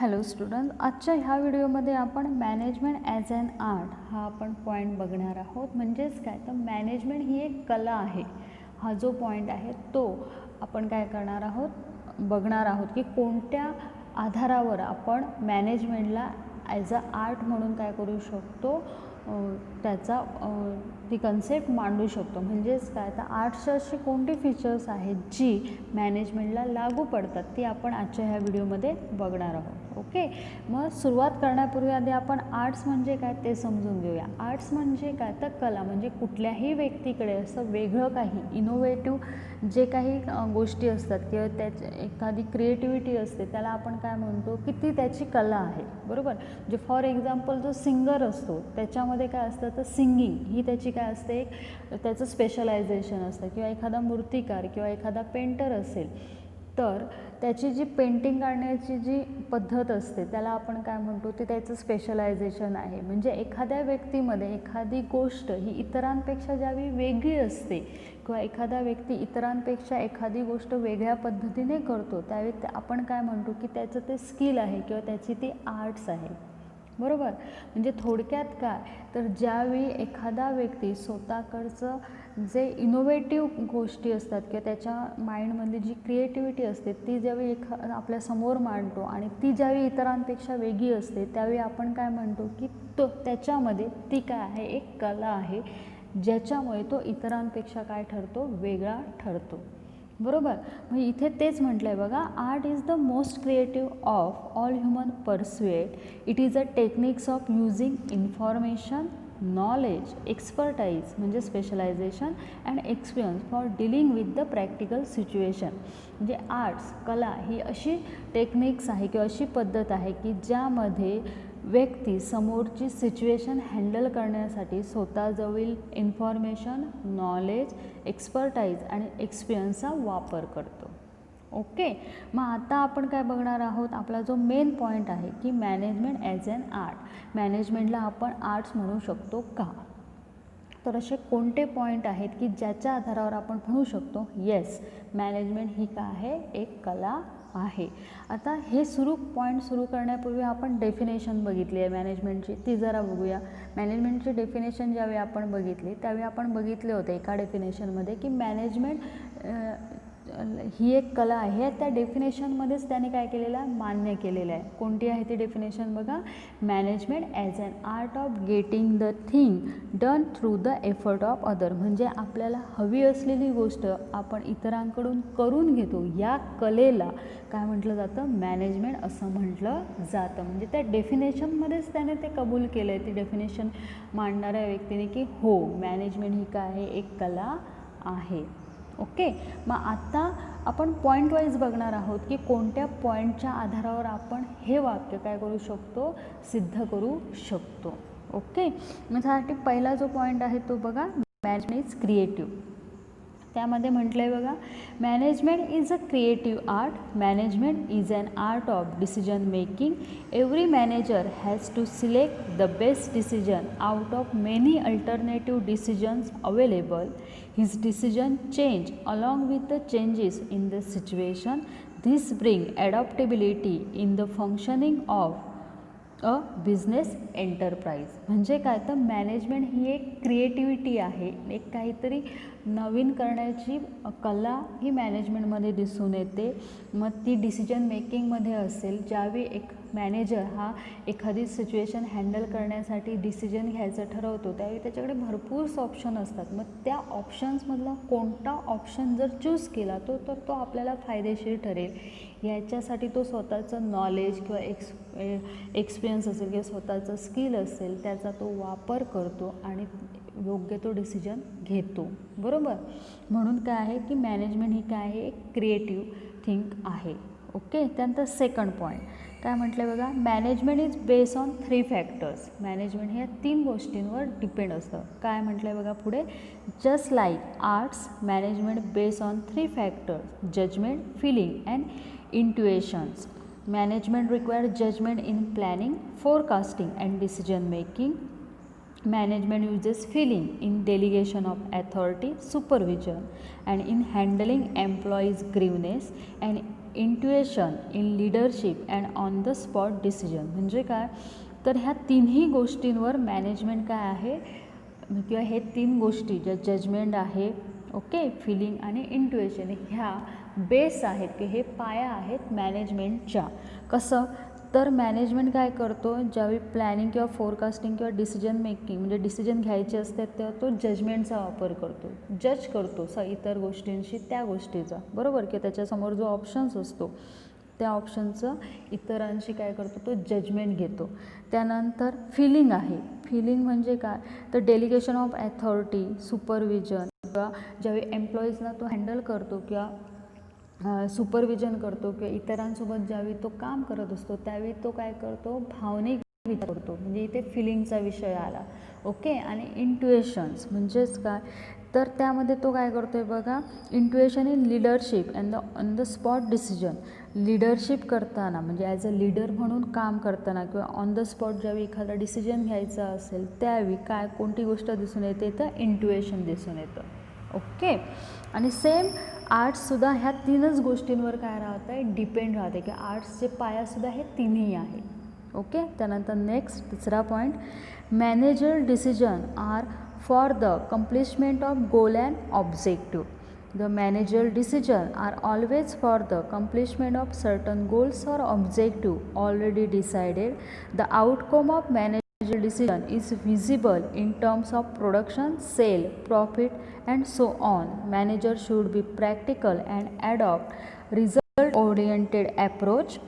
Hello student, आजच्या ह्या व्हिडिओमध्ये आपण मॅनेजमेंट ॲज ॲन आर्ट हा आपण पॉईंट बघणार आहोत. म्हणजेच काय तर मॅनेजमेंट ही एक कला आहे. हा जो पॉईंट आहे तो आपण काय करणार आहोत बघणार आहोत की कोणत्या आधारावर आपण मॅनेजमेंटला ॲज अ आर्ट म्हणून काय करू शकतो, त्याचा ती कन्सेप्ट मांडू शकतो. म्हणजेच काय तर आर्ट्सची अशी कोणती फीचर्स आहेत जी मॅनेजमेंटला लागू पडतात ती आपण आजच्या ह्या व्हिडिओमध्ये बघणार आहोत. ओके, मग सुरुवात करण्यापूर्वी आधी आपण आर्ट्स म्हणजे काय ते समजून घेऊया. आर्ट्स म्हणजे काय तर कला, म्हणजे कुठल्याही व्यक्तीकडे असं वेगळं काही इनोव्हेटिव्ह जे काही गोष्टी असतात किंवा त्याची एखादी क्रिएटिव्हिटी असते त्याला आपण काय म्हणतो की ती त्याची कला आहे. बरोबर, म्हणजे फॉर एक्झाम्पल जो सिंगर असतो त्याच्यामध्ये काय असतं तर सिंगिंग ही त्याची काय असते, एक त्याचं स्पेशलायझेशन असतं. किंवा एखादा मूर्तिकार किंवा एखादा पेंटर असेल तर त्याची जी पेंटिंग काढण्याची जी पद्धत असते त्याला आपण काय म्हणतो ते त्याचं स्पेशलायझेशन आहे. म्हणजे एखाद्या व्यक्तीमध्ये एखादी गोष्ट ही इतरांपेक्षा ज्यावेळी वेगळी असते किंवा एखादा व्यक्ती इतरांपेक्षा एखादी गोष्ट वेगळ्या पद्धतीने करतो त्यावेळी आपण काय म्हणतो की त्याचं ते स्किल आहे किंवा त्याची ती आर्ट्स आहे. बरोबर, म्हणजे थोडक्यात काय तर ज्यावेळी एखादा व्यक्ती स्वतःकडचं जे इनोव्हेटिव्ह गोष्टी असतात किंवा त्याच्या माइंडमधली जी क्रिएटिव्हिटी असते ती ज्यावेळी आपल्यासमोर मांडतो आणि ती ज्यावेळी इतरांपेक्षा वेगळी असते त्यावेळी आपण काय म्हणतो की त्याच्यामध्ये ती काय आहे, एक कला आहे ज्याच्यामुळे तो इतरांपेक्षा काय ठरतो, वेगळा ठरतो. बरोबर, मग इथे तेच म्हटलं आहे बघा, art is the most creative of all human pursuit. It is a techniques of using information, knowledge, expertise म्हणजे specialisation and experience for dealing with the practical situation. म्हणजे आर्ट्स कला ही अशी टेक्निक्स आहे किंवा अशी पद्धत आहे की ज्यामध्ये व्यक्ती समोरची सिच्युएशन हँडल करण्यासाठी स्वतःजवळील इन्फॉर्मेशन, नॉलेज, एक्सपर्टाईज आणि एक्सपिरियन्सचा वापर करतो. ओके, मग आता आपण काय बघणार आहोत, आपला जो मेन पॉईंट आहे की मॅनेजमेंट ॲज ॲन आर्ट. मॅनेजमेंटला आपण आर्ट्स म्हणू शकतो का, तर असे कोणते पॉईंट आहेत की ज्याच्या आधारावर आपण म्हणू शकतो येस मॅनेजमेंट ही काय आहे, एक कला आहे. आता हे पॉईंट सुरू करण्यापूर्वी आपण डेफिनेशन बघितली आहे मॅनेजमेंटची, ती जरा बघूया. मॅनेजमेंटची डेफिनेशन ज्यावेळी आपण बघितली त्यावेळी आपण बघितले होते एका डेफिनेशनमध्ये की मॅनेजमेंट ही एक कला आहे. त्या डेफिनेशनमध्येच त्याने काय केलेलं आहे, मान्य केलेलं आहे. कोणती आहे ती डेफिनेशन बघा, management as an art of getting the thing done through the effort of other. म्हणजे आपल्याला हवी असलेली गोष्ट आपण इतरांकडून करून घेतो, या कलेला काय म्हटलं जातं, मॅनेजमेंट असं म्हटलं जातं. म्हणजे त्या डेफिनेशनमध्येच त्याने ते कबूल केलं आहे, ती डेफिनेशन मांडणाऱ्या व्यक्तीने की हो मॅनेजमेंट ही काय आहे, एक कला आहे. ओके, मग आता आपण पॉईंट वाईज बघणार आहोत की कोणत्या पॉईंटच्या आधारावर आपण हे वाक्य काय करू शकतो, सिद्ध करू शकतो. ओके, मग त्यासाठी पहिला जो पॉईंट आहे तो बघा, मॅनेजमेंट इज क्रिएटिव्ह. त्यामध्ये म्हटलं आहे बघा, management is a creative art. Management is an art of decision making. Every manager has to select the best decision out of many alternative decisions available. His decision change along with the changes in the situation. This bring adaptability in the functioning of a business enterprise. म्हणजे काय तर management ही एक creativity आहे, एक काहीतरी नवीन करण्याची कला ही मॅनेजमेंटमध्ये दिसून येते. मग ती डिसिजन मेकिंगमध्ये असेल, ज्यावेळी एक मॅनेजर हा एखादी सिच्युएशन हँडल करण्यासाठी डिसिजन घ्यायचं ठरवतो त्यावेळी त्याच्याकडे भरपूर ऑप्शन असतात. मग त्या ऑप्शन्समधला कोणता ऑप्शन जर चूज केला तर तो आपल्याला फायदेशीर ठरेल याच्यासाठी तो स्वतःचं नॉलेज किंवा एक्सपिरियन्स असेल किंवा स्वतःचं स्किल असेल त्याचा तो वापर करतो आणि योग्य तो डिसिजन घेतो. बरोबर, म्हणून काय आहे की मॅनेजमेंट ही काय आहे, एक क्रिएटिव्ह थिंग आहे. ओके, त्यानंतर सेकंड पॉईंट काय म्हटलं आहे बघा, management is based on 3 factors. Management हे 3 गोष्टींवर डिपेंड असतं. काय म्हटलं आहे बघा पुढे, just like arts management based on 3 factors, judgement, feeling and intuitions. Management requires judgment in planning, forecasting and decision making. Management uses feeling in delegation of authority, supervision and in handling employees' grievance and intuition in leadership and on the spot decision. म्हणजे काय, तर ह्या तिन्ही गोष्टींवर management काय आहे किंवा हे 3 गोष्टी ज्या जजमेंट आहे, ओके, फिलिंग आणि इंट्युएशन, ह्या बेस आहेत की हे पाया आहेत मॅनेजमेंटच्या. कसं, तर मॅनेजमेंट काय करतो, ज्यावेळी प्लॅनिंग किंवा फोरकास्टिंग किंवा डिसिजन मेकिंग म्हणजे डिसिजन घ्यायचे असते तेव्हा तो जजमेंटचा वापर करतो, जज करतो इतर गोष्टींशी त्या गोष्टीचा, बरोबर, की त्याच्यासमोर जो ऑप्शन्स असतो त्या ऑप्शनचं इतरांशी काय करतो, तो जजमेंट घेतो. त्यानंतर फिलिंग आहे. फिलिंग म्हणजे काय, तर डेलिगेशन ऑफ ॲथॉरिटी, सुपरविजन, किंवा ज्यावेळी एम्प्लॉईजना तो हँडल करतो किंवा सुपरविजन करतो किंवा इतरांसोबत ज्यावेळी तो काम करत असतो त्यावेळी तो काय करतो, भावनिक विचार करतो, म्हणजे इथे फिलिंगचा विषय आला, ओके. आणि इंट्युएशन्स म्हणजेच काय, तर त्यामध्ये तो काय करतो आहे बघा, intuition in leadership and on the spot decision. Leadership करताना म्हणजे ॲज अ लीडर म्हणून काम करताना किंवा ऑन द स्पॉट ज्यावेळी एखादा डिसिजन घ्यायचा असेल त्यावेळी काय कोणती गोष्ट दिसून येते, तर इंट्युएशन दिसून येतं, ओके. आणि सेम आर्ट्ससुद्धा ह्या 3च गोष्टींवर काय राहतं आहे, डिपेंड राहते, की आर्ट्सचे पायासुद्धा हे तिन्ही आहे, ओके. त्यानंतर नेक्स्ट 3रा point, manager decision are for the accomplishment of goal and objective. The managerial decisions are always for the accomplishment of certain goals or objective already decided. The outcome of managerial decision is visible in terms of production, sale, profit, and so on. Manager should be practical and adopt result-oriented approach.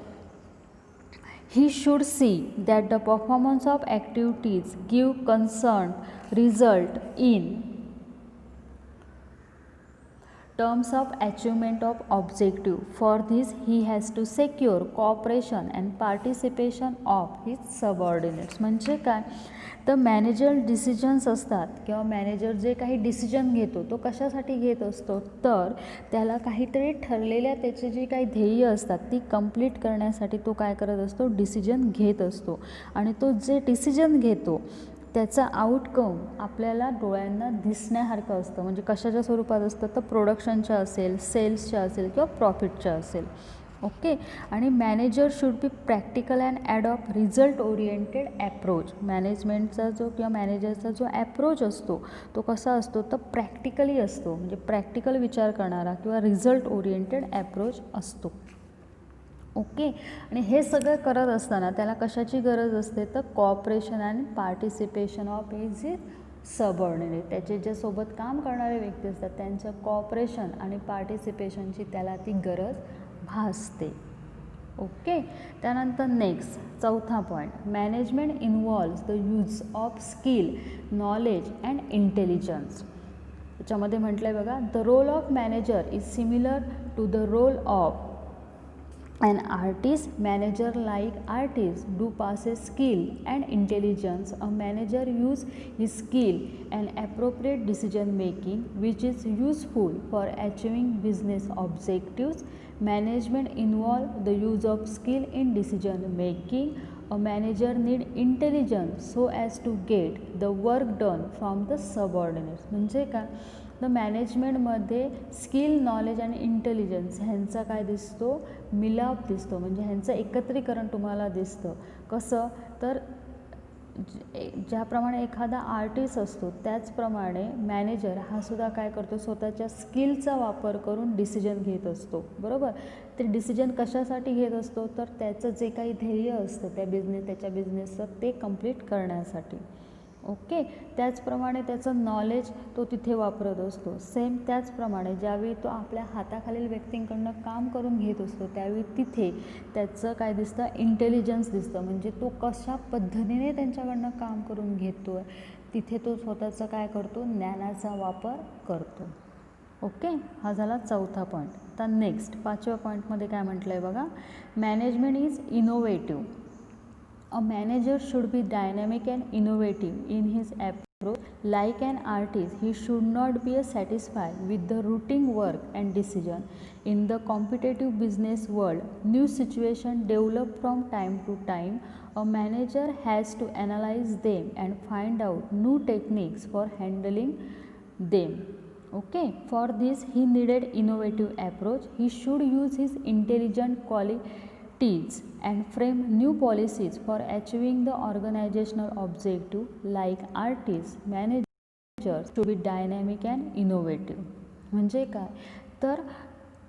He should see that the performance of activities give concerned result in terms of achievement of objective. For this he has to secure cooperation and participation of his subordinates. म्हणजे काय, तर manager decisions असतात किंवा manager जे काही decision घेतो तो कशासाठी घेत असतो, तर त्याला काहीतरी ठरलेल्या त्याची जी काही ध्येय असतात ती कंप्लीट करण्यासाठी तो काय करत असतो, डिसिजन घेत असतो. आणि तो जे डिसिजन घेतो त्याचा आउटकम आपल्याला डोळ्यांना दिसण्यासारखं असतं. म्हणजे कशाच्या स्वरूपात असतं, तर प्रोडक्शनच्या असेल, सेल्सच्या असेल किंवा प्रॉफिटच्या असेल, ओके. आणि manager should be practical and adopt result oriented approach. मॅनेजमेंटचा जो किंवा मॅनेजरचा जो ॲप्रोच असतो तो कसा असतो, तर प्रॅक्टिकली असतो, म्हणजे प्रॅक्टिकल विचार करणारा किंवा रिझल्ट ओरिएंटेड ॲप्रोच असतो, ओके. आणि हे सगळं करत असताना त्याला कशाची गरज असते, तर cooperation and participation of his subordinate. त्याचे जे सोबत काम करणारे व्यक्ती असतात त्यांचं कॉपरेशन आणि पार्टिसिपेशनची त्याला ती गरज भासते, ओके. त्यानंतर नेक्स्ट 4था point, management involves the use of skill, knowledge and intelligence. त्याच्यामध्ये म्हटलं आहे बघा, the role of manager is similar to the role of an artist. Manager like artist do possess skill and intelligence. A manager use his skill and appropriate decision making which is useful for achieving business objectives. Management involve the use of skill in decision making. A manager need intelligence so as to get the work done from the subordinates. म्हणजे काय, तर मॅनेजमेंटमध्ये skill, knowledge आणि intelligence ह्यांचा काय दिसतो, मिलाप दिसतो, म्हणजे ह्यांचं एकत्रीकरण तुम्हाला दिसतं. कसं, तर ज्याप्रमाणे एखादा आर्टिस्ट असतो त्याचप्रमाणे मॅनेजर हा सुद्धा काय करतो, स्वतःच्या स्किलचा वापर करून डिसिजन घेत असतो, बरोबर. ते डिसिजन कशासाठी घेत असतो, तर त्याचं जे काही ध्येय असतं त्याच्या बिझनेसचं ते कंप्लीट करण्यासाठी, ओके. त्याचप्रमाणे त्याचं नॉलेज तो तिथे वापरत असतो. सेम त्याचप्रमाणे ज्यावेळी तो आपल्या हाताखालील व्यक्तींकडनं काम करून घेत असतो त्यावेळी तिथे त्याचं काय दिसतं, इंटेलिजन्स दिसतं, म्हणजे तो कशा पद्धतीने त्यांच्याकडनं काम करून घेतो आहे तिथे तो स्वतःचं काय करतो, ज्ञानाचा वापर करतो, ओके. हा झाला 4था पॉईंट. तर नेक्स्ट 5व्या पॉईंटमध्ये काय म्हटलं आहे बघा, management is innovative. A manager should be dynamic and innovative in his approach. Like an artist, he should not be satisfied with the routine work and decision. In the competitive business world, new situations develop from time to time. A manager has to analyze them and find out new techniques for handling them. Okay. For this he needed innovative approach. He should use his intelligent qualities and frame new policies for achieving the organisational objective like artist managers to be dynamic and innovative. म्हणजे काय तर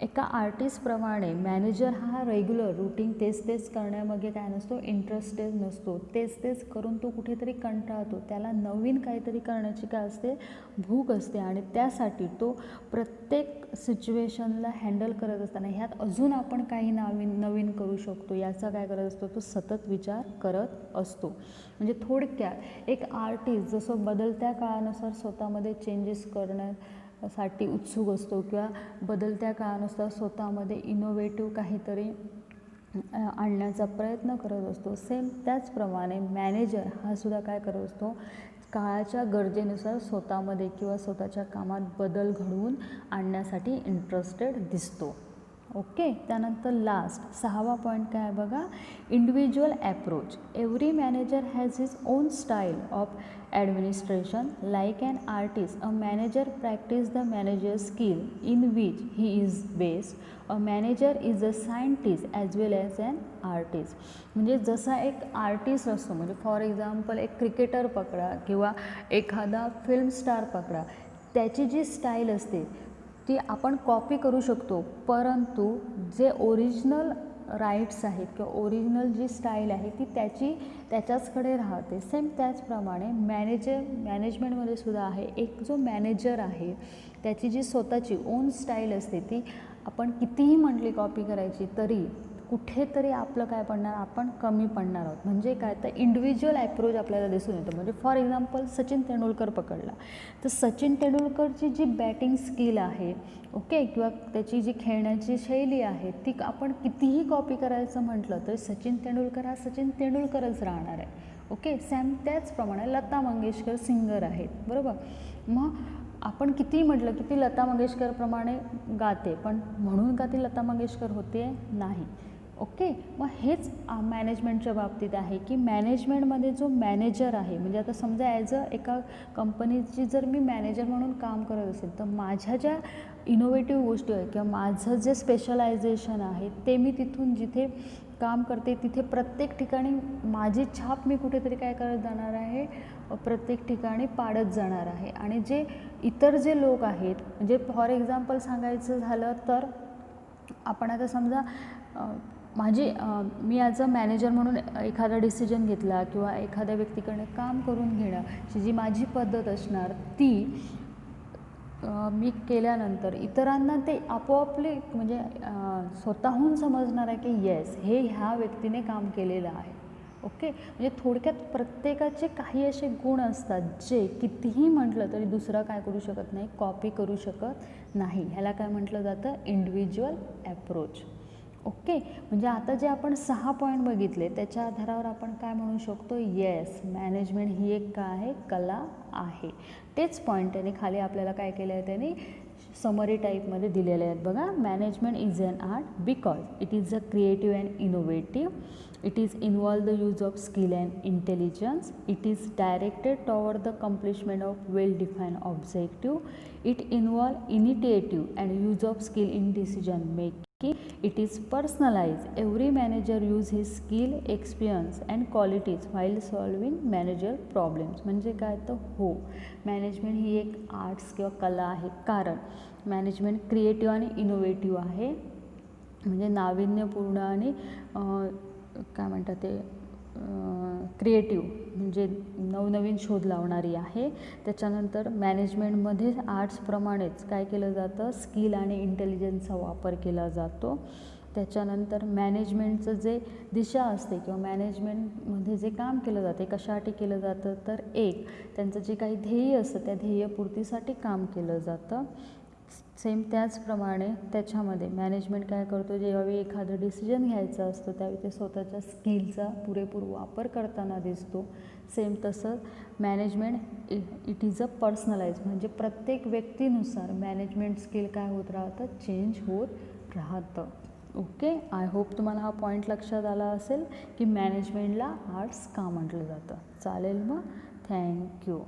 एका आर्टिस्टप्रमाणे manager हा regular routine तेच करण्यामागे काय नसतो, इंटरेस्टेड नसतो. तेच करून तो कुठेतरी कंटाळतो. त्याला नवीन काहीतरी करण्याची काय असते, भूक असते. आणि त्यासाठी तो प्रत्येक सिच्युएशनला हँडल करत असताना ह्यात अजून आपण काही नवीन करू शकतो याचा काय करत असतो, तो सतत विचार करत असतो. म्हणजे थोडक्यात एक आर्टिस्ट जसं बदलत्या काळानुसार स्वतःमध्ये चेंजेस साठी उत्सुक असतो किंवा बदलत्या काळानुसार स्वतःमध्ये इनोव्हेटिव्ह काहीतरी आणण्याचा प्रयत्न करत असतो. सेम त्याचप्रमाणे मॅनेजर हा सुद्धा काय करत असतो, काळाच्या गरजेनुसार स्वतःमध्ये किंवा स्वतःच्या कामात बदल घडवून आणण्यासाठी इंटरेस्टेड दिसतो. ओके. त्यानंतर लास्ट 6वा पॉईंट काय आहे बघा, individual approach. Every manager has his own style of administration. Like an artist, a manager practice the manager skill in which he is best. A manager is a scientist as well as an artist. म्हणजे जसा एक artist असतो, म्हणजे for example एक cricketer पकडा किंवा एखादा film star पकडा, त्याची जी स्टाईल असते ती आपण कॉपी करू शकतो, परंतु जे ओरिजिनल राईट्स आहेत किंवा ओरिजिनल जी स्टाईल आहे ती त्याच्याचकडे राहते. सेम त्याचप्रमाणे मॅनेजमेंटमध्ये सुद्धा आहे. एक जो मॅनेजर आहे त्याची जी स्वतःची ओन स्टाईल असते ती आपण कितीही म्हटली कॉपी करायची तरी कुठेतरी आपलं काय पडणार, आपण कमी पडणार आहोत. म्हणजे काय तर इंडिव्हिज्युअल ॲप्रोच आपल्याला दिसून येतो. म्हणजे फॉर एक्झाम्पल सचिन तेंडुलकर पकडला तर सचिन तेंडुलकरची जी बॅटिंग स्किल आहे, ओके, किंवा त्याची जी खेळण्याची शैली आहे ती आपण कितीही कॉपी करायचं म्हटलं तर सचिन तेंडुलकर हा सचिन तेंडुलकरच राहणार आहे. ओके. सेम त्याचप्रमाणे लता मंगेशकर सिंगर आहेत, बरोबर. मग आपण कितीही म्हटलं की ती लता मंगेशकरप्रमाणे गाते, पण म्हणून का ती लता मंगेशकर होते, नाही. ओके. मग हेच मॅनेजमेंटच्या बाबतीत आहे की मॅनेजमेंटमध्ये जो मॅनेजर आहे, म्हणजे आता समजा ॲज अ एका कंपनीची जर मी मॅनेजर म्हणून काम करत असेल तर माझ्या ज्या इनोव्हेटिव्ह गोष्टी आहेत किंवा माझं जे स्पेशलायझेशन आहे ते मी तिथून जिथे काम करते तिथे प्रत्येक ठिकाणी माझी छाप मी कुठेतरी काय करत जाणार आहे, प्रत्येक ठिकाणी पाडत जाणार आहे. आणि जे इतर जे लोक आहेत, म्हणजे फॉर एक्झाम्पल सांगायचं झालं तर आपण आता समजा मी ॲज अ मॅनेजर म्हणून एखादा डिसिजन घेतला किंवा एखाद्या व्यक्तीकडे काम करून घेण्याची जी माझी पद्धत असणार ती मी केल्यानंतर इतरांना ते आपोआपले म्हणजे स्वतःहून समजणार आहे की येस हे ह्या व्यक्तीने काम केलेलं आहे. ओके. म्हणजे थोडक्यात प्रत्येकाचे काही असे गुण असतात जे कितीही म्हटलं तरी दुसरा काय करू शकत नाही, कॉपी करू शकत नाही. ह्याला काय म्हटलं जातं, इंडिव्हिज्युअल ॲप्रोच. ओके. म्हणजे आता जे आपण 6 पॉईंट बघितले त्याच्या आधारावर आपण काय म्हणू शकतो, येस मॅनेजमेंट ही एक काय आहे, कला आहे. तेच पॉईंट त्याने खाली आपल्याला काय केलं आहे, त्यांनी समरी टाईपमध्ये दिलेले आहेत बघा. Management is an art because it is a creative and innovative. It is involve the use of skill and intelligence. It is directed toward the accomplishment of well-defined objective. It involve initiative and use of skill in decision making. It is personalized. Every manager use his skill, experience and qualities while solving manager problems. म्हणजे काय तर हो, management ही एक arts किंवा कला आहे, कारण management creative आणि इनोव्हेटिव्ह आहे. म्हणजे नाविन्यपूर्ण आणि काय म्हणतात ते क्रिएटिव्ह म्हणजे नवनवीन शोध लावणारी आहे. त्याच्यानंतर मॅनेजमेंटमध्ये आर्ट्सप्रमाणेच काय केलं जातं, स्किल आणि इंटेलिजन्सचा वापर केला जातो. त्याच्यानंतर मॅनेजमेंटचं जे दिशा असते किंवा मॅनेजमेंटमध्ये जे काम केलं जाते कशासाठी केलं जातं तर एक त्यांचं जे काही ध्येय असतं त्या ध्येयपूर्तीसाठी काम केलं जातं. सेम त्याचप्रमाणे त्याच्यामध्ये मॅनेजमेंट काय करतो, जेव्हा एखादं डिसिजन घ्यायचं असतं त्यावेळी ते स्वतःच्या स्किलचा पुरेपूर वापर करताना दिसतो. सेम तसं management it is a personalise, म्हणजे प्रत्येक व्यक्तीनुसार मॅनेजमेंट स्किल काय होत राहतं, चेंज होत राहतं. ओके. आय होप तुम्हाला हा पॉईंट लक्षात आला असेल की मॅनेजमेंटला आर्ट्स का म्हटलं जातं. चालेल मग, थँक्यू.